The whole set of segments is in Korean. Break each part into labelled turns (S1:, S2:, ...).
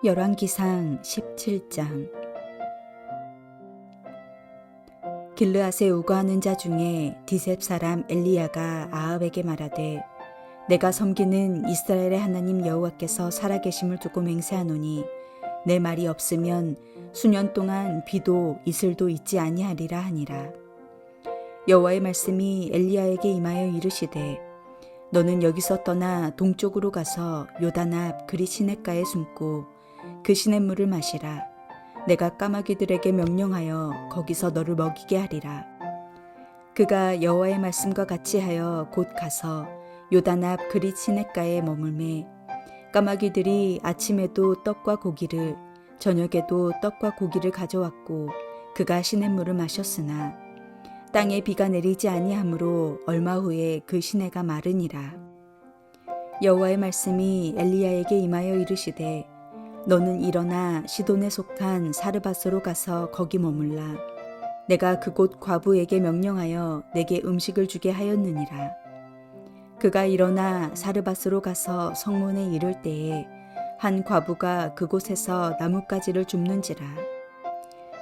S1: 열왕기상 17장. 길르앗에 우거하는 자 중에 디셉 사람 엘리야가 아합에게 말하되, 내가 섬기는 이스라엘의 하나님 여호와께서 살아계심을 두고 맹세하노니 내 말이 없으면 수년 동안 비도 이슬도 있지 아니하리라 하니라. 여호와의 말씀이 엘리야에게 임하여 이르시되, 너는 여기서 떠나 동쪽으로 가서 요단 앞 그리 시냇가에 숨고 그 시냇물을 마시라. 내가 까마귀들에게 명령하여 거기서 너를 먹이게 하리라. 그가 여호와의 말씀과 같이 하여 곧 가서 요단 앞 그리 시냇가에 머물매, 까마귀들이 아침에도 떡과 고기를 저녁에도 떡과 고기를 가져왔고 그가 시냇물을 마셨으나 땅에 비가 내리지 아니하므로 얼마 후에 그 시내가 마르니라. 여호와의 말씀이 엘리야에게 임하여 이르시되, 너는 일어나 시돈에 속한 사르밧으로 가서 거기 머물라. 내가 그곳 과부에게 명령하여 내게 음식을 주게 하였느니라. 그가 일어나 사르밧으로 가서 성문에 이를 때에 한 과부가 그곳에서 나뭇가지를 줍는지라.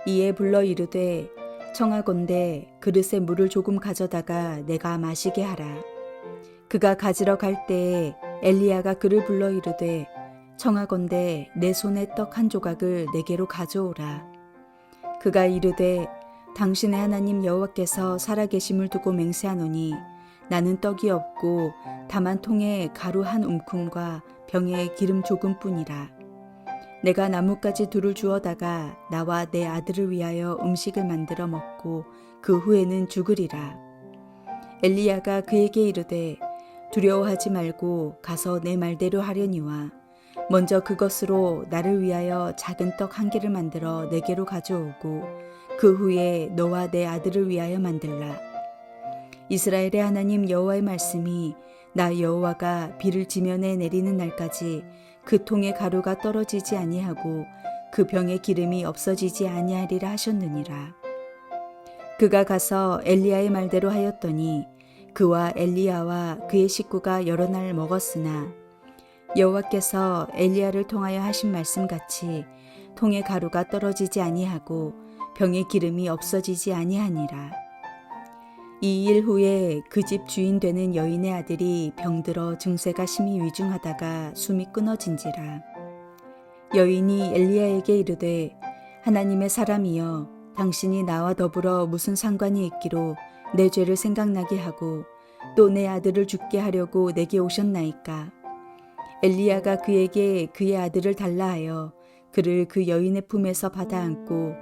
S1: 이에 불러 이르되, 청하건대 그릇에 물을 조금 가져다가 내가 마시게 하라. 그가 가지러 갈 때에 엘리야가 그를 불러 이르되, 청하건대 내 손에 떡 한 조각을 내게로 가져오라. 그가 이르되, 당신의 하나님 여호와께서 살아계심을 두고 맹세하노니 나는 떡이 없고 다만 통에 가루 한 움큼과 병에 기름 조금뿐이라. 내가 나뭇가지 둘을 주어다가 나와 내 아들을 위하여 음식을 만들어 먹고 그 후에는 죽으리라. 엘리야가 그에게 이르되, 두려워하지 말고 가서 내 말대로 하려니와 먼저 그것으로 나를 위하여 작은 떡 한 개를 만들어 내게로 가져오고 그 후에 너와 내 아들을 위하여 만들라. 이스라엘의 하나님 여호와의 말씀이 나 여호와가 비를 지면에 내리는 날까지 그 통에 가루가 떨어지지 아니하고 그 병에 기름이 없어지지 아니하리라 하셨느니라. 그가 가서 엘리야의 말대로 하였더니 그와 엘리야와 그의 식구가 여러 날 먹었으나 여호와께서 엘리야를 통하여 하신 말씀같이 통에 가루가 떨어지지 아니하고 병에 기름이 없어지지 아니하니라. 이 일 후에 그 집 주인 되는 여인의 아들이 병들어 증세가 심히 위중하다가 숨이 끊어진지라. 여인이 엘리야에게 이르되, 하나님의 사람이여, 당신이 나와 더불어 무슨 상관이 있기로 내 죄를 생각나게 하고 또 내 아들을 죽게 하려고 내게 오셨나이까. 엘리야가 그에게 그의 아들을 달라 하여 그를 그 여인의 품에서 받아 안고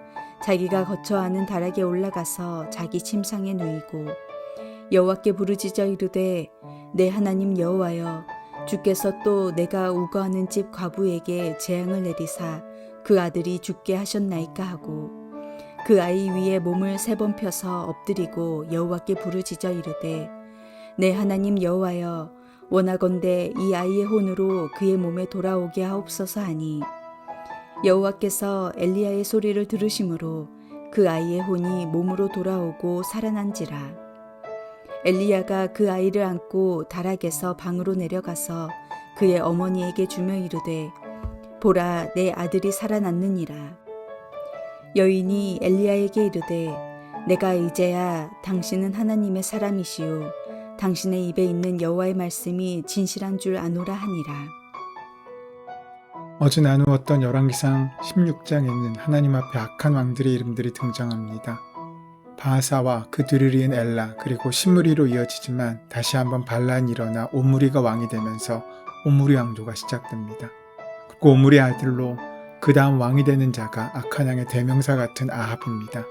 S1: 자기가 거처하는 다락에 올라가서 자기 침상에 누이고 여호와께 부르짖어 이르되, 내 하나님 여호와여, 주께서 또 내가 우거하는 집 과부에게 재앙을 내리사 그 아들이 죽게 하셨나이까 하고 그 아이 위에 몸을 3번 펴서 엎드리고 여호와께 부르짖어 이르되, 내 하나님 여호와여, 원하건대 이 아이의 혼으로 그의 몸에 돌아오게 하옵소서 하니, 여호와께서 엘리야의 소리를 들으심으로 그 아이의 혼이 몸으로 돌아오고 살아난지라. 엘리야가 그 아이를 안고 다락에서 방으로 내려가서 그의 어머니에게 주며 이르되, 보라, 내 아들이 살아났느니라. 여인이 엘리야에게 이르되, 내가 이제야 당신은 하나님의 사람이시오 당신의 입에 있는 여호와의 말씀이 진실한 줄 아노라 하니라.
S2: 어제 나누었던 열왕기상 16장에는 하나님 앞에 악한 왕들의 이름들이 등장합니다. 바하사와 그 뒤를 이은 엘라, 그리고 시므리로 이어지지만 다시 한번 발란이 일어나 오므리가 왕이 되면서 오므리 왕조가 시작됩니다. 그리고 오므리의 아들로 그 다음 왕이 되는 자가 악한 왕의 대명사 같은 아합입니다.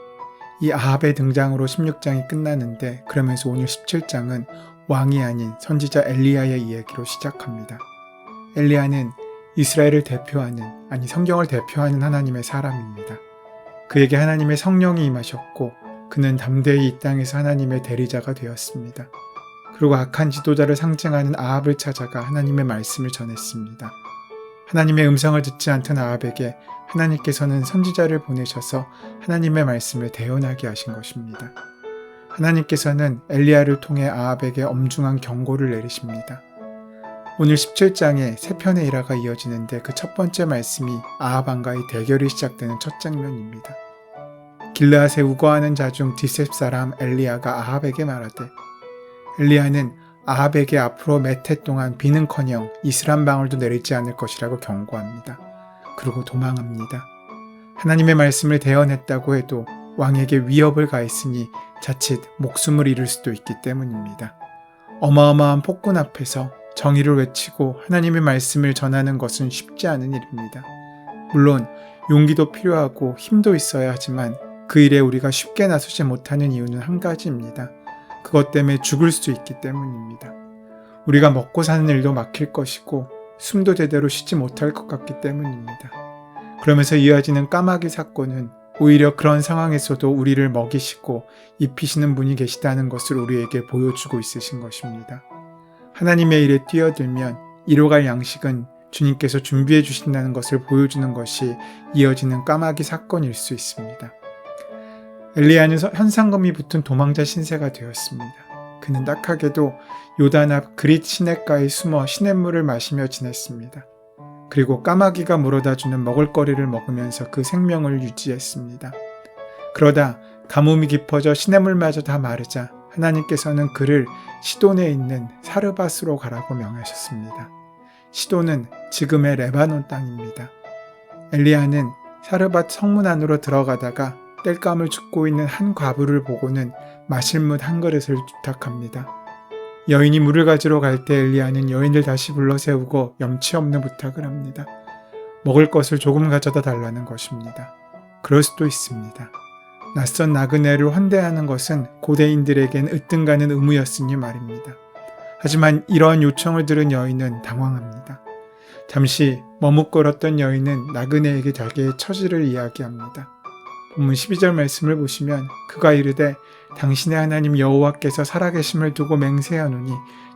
S2: 이 아합의 등장으로 16장이 끝나는데, 그러면서 오늘 17장은 왕이 아닌 선지자 엘리야의 이야기로 시작합니다. 엘리야는 이스라엘을 대표하는, 아니 성경을 대표하는 하나님의 사람입니다. 그에게 하나님의 성령이 임하셨고 그는 담대히 이 땅에서 하나님의 대리자가 되었습니다. 그리고 악한 지도자를 상징하는 아합을 찾아가 하나님의 말씀을 전했습니다. 하나님의 음성을 듣지 않던 아합에게 하나님께서는 선지자를 보내셔서 하나님의 말씀을 대언하게 하신 것입니다. 하나님께서는 엘리야를 통해 아합에게 엄중한 경고를 내리십니다. 오늘 17장에 세 편의 일화가 이어지는데 그 첫 번째 말씀이 아합왕과의 대결이 시작되는 첫 장면입니다. 길르앗에 우거하는 자 중 디셉 사람 엘리야가 아합에게 말하되, 엘리야는 아합에게 앞으로 몇 해 동안 비는커녕 이슬 한 방울도 내리지 않을 것이라고 경고합니다. 그리고 도망합니다. 하나님의 말씀을 대언했다고 해도 왕에게 위협을 가했으니 자칫 목숨을 잃을 수도 있기 때문입니다. 어마어마한 폭군 앞에서 정의를 외치고 하나님의 말씀을 전하는 것은 쉽지 않은 일입니다. 물론 용기도 필요하고 힘도 있어야 하지만 그 일에 우리가 쉽게 나서지 못하는 이유는 한 가지입니다. 그것 때문에 죽을 수 있기 때문입니다. 우리가 먹고 사는 일도 막힐 것이고 숨도 제대로 쉬지 못할 것 같기 때문입니다. 그러면서 이어지는 까마귀 사건은 오히려 그런 상황에서도 우리를 먹이시고 입히시는 분이 계시다는 것을 우리에게 보여주고 있으신 것입니다. 하나님의 일에 뛰어들면 이뤄갈 양식은 주님께서 준비해 주신다는 것을 보여주는 것이 이어지는 까마귀 사건일 수 있습니다. 엘리야는 현상금이 붙은 도망자 신세가 되었습니다. 그는 딱하게도 요단 앞 그릿 시냇가에 숨어 시냇물을 마시며 지냈습니다. 그리고 까마귀가 물어다주는 먹을거리를 먹으면서 그 생명을 유지했습니다. 그러다 가뭄이 깊어져 시냇물마저 다 마르자 하나님께서는 그를 시돈에 있는 사르밧으로 가라고 명하셨습니다. 시돈은 지금의 레바논 땅입니다. 엘리야는 사르밧 성문 안으로 들어가다가 땔감을 줍고 있는 한 과부를 보고는 마실 물 한 그릇을 부탁합니다. 여인이 물을 가지러 갈 때 엘리야는 여인을 다시 불러 세우고 염치 없는 부탁을 합니다. 먹을 것을 조금 가져다 달라는 것입니다. 그럴 수도 있습니다. 낯선 나그네를 환대하는 것은 고대인들에겐 으뜸가는 의무였으니 말입니다. 하지만 이러한 요청을 들은 여인은 당황합니다. 잠시 머뭇거렸던 여인은 나그네에게 자기의 처지를 이야기합니다. 본문 12절 말씀을 보시면 그가 이르되 당신의 하나님 여호와께서 살아계심을 두고 맹세하노니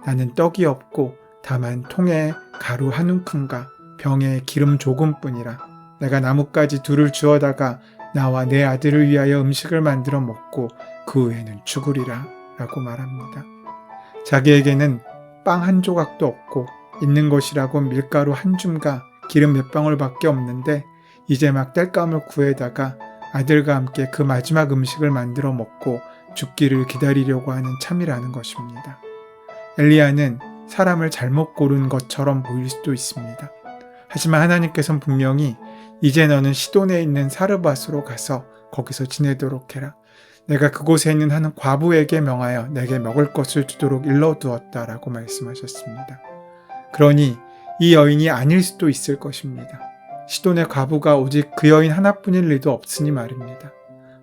S2: 나는 떡이 없고 다만 통에 가루 한 움큼과 병에 기름 조금뿐이라. 내가 나뭇가지 둘을 주어다가 나와 내 아들을 위하여 음식을 만들어 먹고 그 후에는 죽으리라 라고 말합니다. 자기에게는 빵 한 조각도 없고 있는 것이라고 밀가루 한 줌과 기름 몇 방울밖에 없는데 이제 막 땔감을 구해다가 아들과 함께 그 마지막 음식을 만들어 먹고 죽기를 기다리려고 하는 참이라는 것입니다. 엘리야는 사람을 잘못 고른 것처럼 보일 수도 있습니다. 하지만 하나님께서는 분명히 이제 너는 시돈에 있는 사르밧으로 가서 거기서 지내도록 해라. 내가 그곳에 있는 한 과부에게 명하여 내게 먹을 것을 주도록 일러두었다라고 말씀하셨습니다. 그러니 이 여인이 아닐 수도 있을 것입니다. 시돈의 과부가 오직 그 여인 하나뿐일 리도 없으니 말입니다.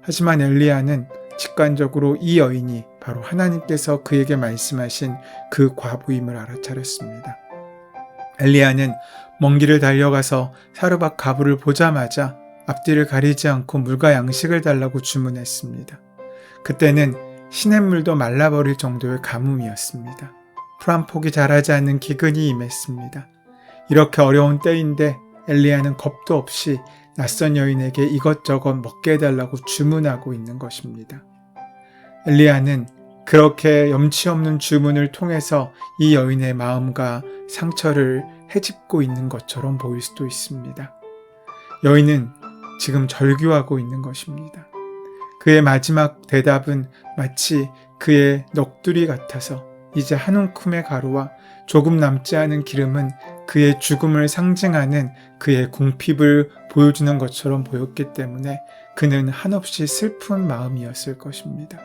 S2: 하지만 엘리야는 직관적으로 이 여인이 바로 하나님께서 그에게 말씀하신 그 과부임을 알아차렸습니다. 엘리야는 먼 길을 달려가서 사르밧 과부를 보자마자 앞뒤를 가리지 않고 물과 양식을 달라고 주문했습니다. 그때는 시냇물도 말라버릴 정도의 가뭄이었습니다. 풀 한 폭이 자라지 않는 기근이 임했습니다. 이렇게 어려운 때인데 엘리야는 겁도 없이 낯선 여인에게 이것저것 먹게 해달라고 주문하고 있는 것입니다. 엘리야는 그렇게 염치 없는 주문을 통해서 이 여인의 마음과 상처를 헤집고 있는 것처럼 보일 수도 있습니다. 여인은 지금 절규하고 있는 것입니다. 그의 마지막 대답은 마치 그의 넋두리 같아서 이제 한 움큼의 가루와 조금 남지 않은 기름은 그의 죽음을 상징하는 그의 궁핍을 보여주는 것처럼 보였기 때문에 그는 한없이 슬픈 마음이었을 것입니다.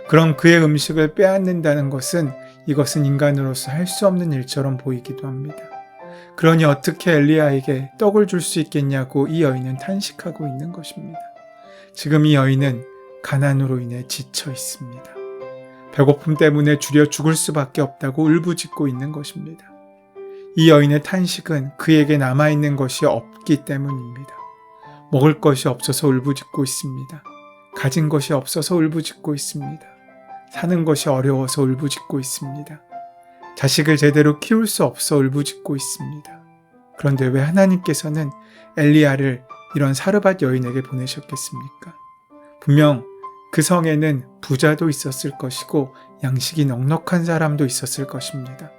S2: 그럼 그의 음식을 빼앗는다는 것은 이것은 인간으로서 할 수 없는 일처럼 보이기도 합니다. 그러니 어떻게 엘리야에게 떡을 줄 수 있겠냐고 이 여인은 탄식하고 있는 것입니다. 지금 이 여인은 가난으로 인해 지쳐 있습니다. 배고픔 때문에 주려 죽을 수밖에 없다고 울부짖고 있는 것입니다. 이 여인의 탄식은 그에게 남아있는 것이 없기 때문입니다. 먹을 것이 없어서 울부짖고 있습니다. 가진 것이 없어서 울부짖고 있습니다. 사는 것이 어려워서 울부짖고 있습니다. 자식을 제대로 키울 수 없어 울부짖고 있습니다. 그런데 왜 하나님께서는 엘리야를 이런 사르밧 여인에게 보내셨겠습니까? 분명 그 성에는 부자도 있었을 것이고 양식이 넉넉한 사람도 있었을 것입니다.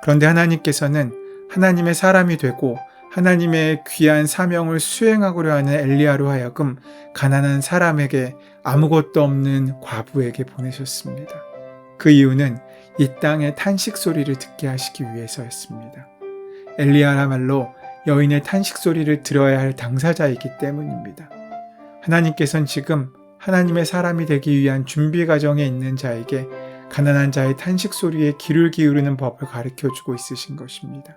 S2: 그런데 하나님께서는 하나님의 사람이 되고 하나님의 귀한 사명을 수행하고려 하는 엘리야로 하여금 가난한 사람에게 아무것도 없는 과부에게 보내셨습니다. 그 이유는 이 땅의 탄식 소리를 듣게 하시기 위해서였습니다. 엘리야야말로 여인의 탄식 소리를 들어야 할 당사자이기 때문입니다. 하나님께서는 지금 하나님의 사람이 되기 위한 준비 과정에 있는 자에게 가난한 자의 탄식 소리에 귀를 기울이는 법을 가르쳐주고 있으신 것입니다.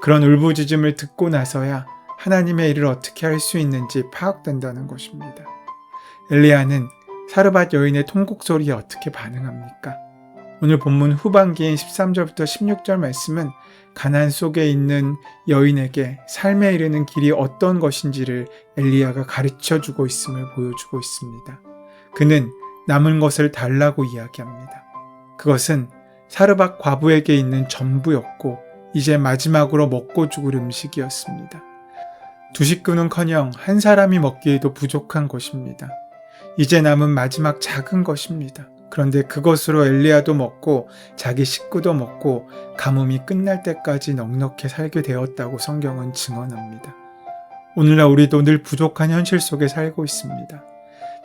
S2: 그런 울부짖음을 듣고 나서야 하나님의 일을 어떻게 할 수 있는지 파악된다는 것입니다. 엘리야는 사르밧 여인의 통곡 소리에 어떻게 반응합니까? 오늘 본문 후반기인 13절부터 16절 말씀은 가난 속에 있는 여인에게 삶에 이르는 길이 어떤 것인지를 엘리야가 가르쳐주고 있음을 보여주고 있습니다. 그는 남은 것을 달라고 이야기합니다. 그것은 사르밧 과부에게 있는 전부였고 이제 마지막으로 먹고 죽을 음식이었습니다. 두 식구는커녕 한 사람이 먹기에도 부족한 것입니다. 이제 남은 마지막 작은 것입니다. 그런데 그것으로 엘리야도 먹고 자기 식구도 먹고 가뭄이 끝날 때까지 넉넉히 살게 되었다고 성경은 증언합니다. 오늘날 우리도 늘 부족한 현실 속에 살고 있습니다.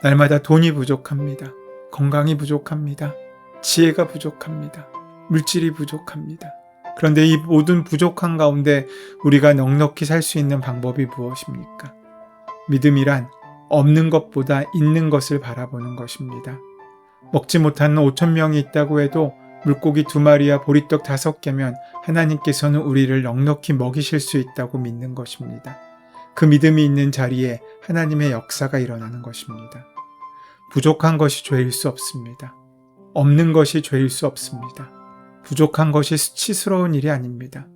S2: 날마다 돈이 부족합니다. 건강이 부족합니다. 지혜가 부족합니다. 물질이 부족합니다. 그런데 이 모든 부족한 가운데 우리가 넉넉히 살 수 있는 방법이 무엇입니까? 믿음이란 없는 것보다 있는 것을 바라보는 것입니다. 먹지 못하는 5,000명이 있다고 해도 물고기 2마리와 보리떡 5개면 하나님께서는 우리를 넉넉히 먹이실 수 있다고 믿는 것입니다. 그 믿음이 있는 자리에 하나님의 역사가 일어나는 것입니다. 부족한 것이 죄일 수 없습니다. 없는 것이 죄일 수 없습니다. 부족한 것이 수치스러운 일이 아닙니다.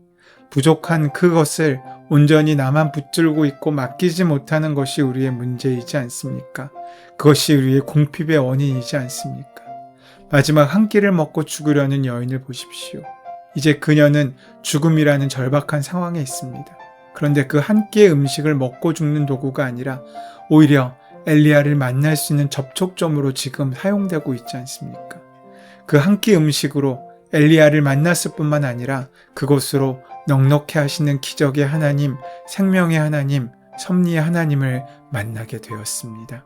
S2: 부족한 그것을 온전히 나만 붙들고 있고 맡기지 못하는 것이 우리의 문제이지 않습니까? 그것이 우리의 공핍의 원인이지 않습니까? 마지막 한 끼를 먹고 죽으려는 여인을 보십시오. 이제 그녀는 죽음이라는 절박한 상황에 있습니다. 그런데 그 한 끼의 음식을 먹고 죽는 도구가 아니라 오히려 엘리야를 만날 수 있는 접촉점으로 지금 사용되고 있지 않습니까? 그 한 끼 음식으로 엘리야를 만났을 뿐만 아니라 그곳으로 넉넉히 하시는 기적의 하나님, 생명의 하나님, 섭리의 하나님을 만나게 되었습니다.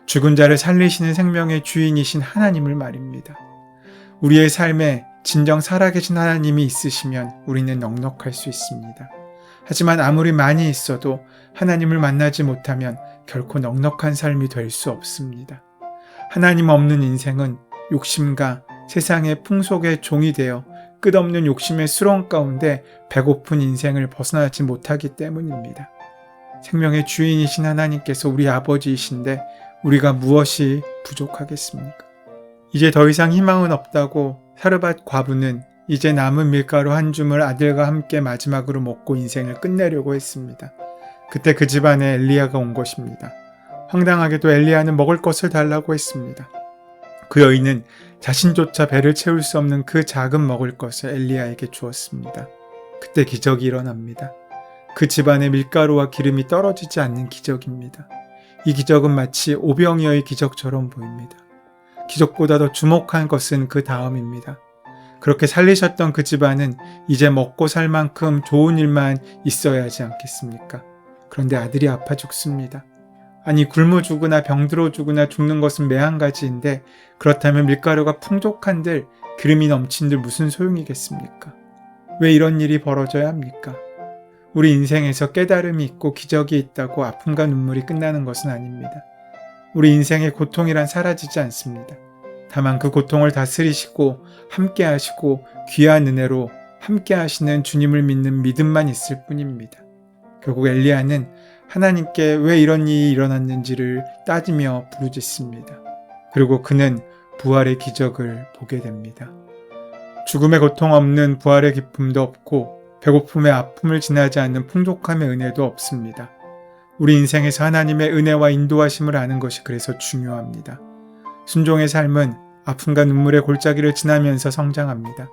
S2: 죽은 자를 살리시는 생명의 주인이신 하나님을 말입니다. 우리의 삶에 진정 살아계신 하나님이 있으시면 우리는 넉넉할 수 있습니다. 하지만 아무리 많이 있어도 하나님을 만나지 못하면 결코 넉넉한 삶이 될 수 없습니다. 하나님 없는 인생은 욕심과 세상의 풍속의 종이 되어 끝없는 욕심의 수렁 가운데 배고픈 인생을 벗어나지 못하기 때문입니다. 생명의 주인이신 하나님께서 우리 아버지이신데 우리가 무엇이 부족하겠습니까? 이제 더 이상 희망은 없다고 사르밧 과부는 이제 남은 밀가루 한 줌을 아들과 함께 마지막으로 먹고 인생을 끝내려고 했습니다. 그때 그 집안에 엘리야가 온 것입니다. 황당하게도 엘리야는 먹을 것을 달라고 했습니다. 그 여인은 자신조차 배를 채울 수 없는 그 작은 먹을 것을 엘리야에게 주었습니다. 그때 기적이 일어납니다. 그 집안에 밀가루와 기름이 떨어지지 않는 기적입니다. 이 기적은 마치 오병이어의 기적처럼 보입니다. 기적보다 더 주목한 것은 그 다음입니다. 그렇게 살리셨던 그 집안은 이제 먹고 살 만큼 좋은 일만 있어야 하지 않겠습니까? 그런데 아들이 아파 죽습니다. 아니 굶어 죽으나 병들어 죽으나 죽는 것은 매한가지인데 그렇다면 밀가루가 풍족한들 기름이 넘친들 무슨 소용이겠습니까? 왜 이런 일이 벌어져야 합니까? 우리 인생에서 깨달음이 있고 기적이 있다고 아픔과 눈물이 끝나는 것은 아닙니다. 우리 인생의 고통이란 사라지지 않습니다. 다만 그 고통을 다스리시고 함께 하시고 귀한 은혜로 함께 하시는 주님을 믿는 믿음만 있을 뿐입니다. 결국 엘리야는 하나님께 왜 이런 일이 일어났는지를 따지며 부르짖습니다. 그리고 그는 부활의 기적을 보게 됩니다. 죽음의 고통 없는 부활의 기쁨도 없고 배고픔의 아픔을 지나지 않는 풍족함의 은혜도 없습니다. 우리 인생에서 하나님의 은혜와 인도하심을 아는 것이 그래서 중요합니다. 순종의 삶은 아픔과 눈물의 골짜기를 지나면서 성장합니다.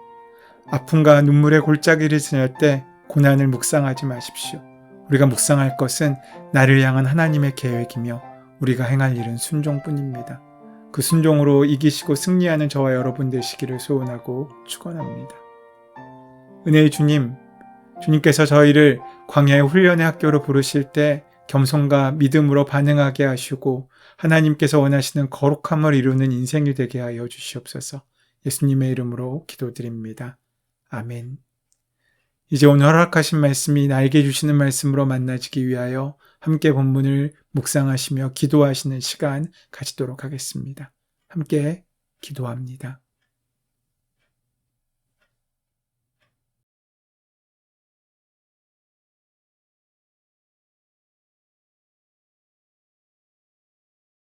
S2: 아픔과 눈물의 골짜기를 지날 때 고난을 묵상하지 마십시오. 우리가 묵상할 것은 나를 향한 하나님의 계획이며 우리가 행할 일은 순종뿐입니다. 그 순종으로 이기시고 승리하는 저와 여러분 되시기를 소원하고 축원합니다. 은혜의 주님, 주님께서 저희를 광야의 훈련의 학교로 부르실 때 겸손과 믿음으로 반응하게 하시고 하나님께서 원하시는 거룩함을 이루는 인생이 되게 하여 주시옵소서. 예수님의 이름으로 기도드립니다. 아멘. 이제 오늘 허락하신 말씀이 나에게 주시는 말씀으로 만나지기 위하여 함께 본문을 묵상하시며 기도하시는 시간 가지도록 하겠습니다. 함께 기도합니다.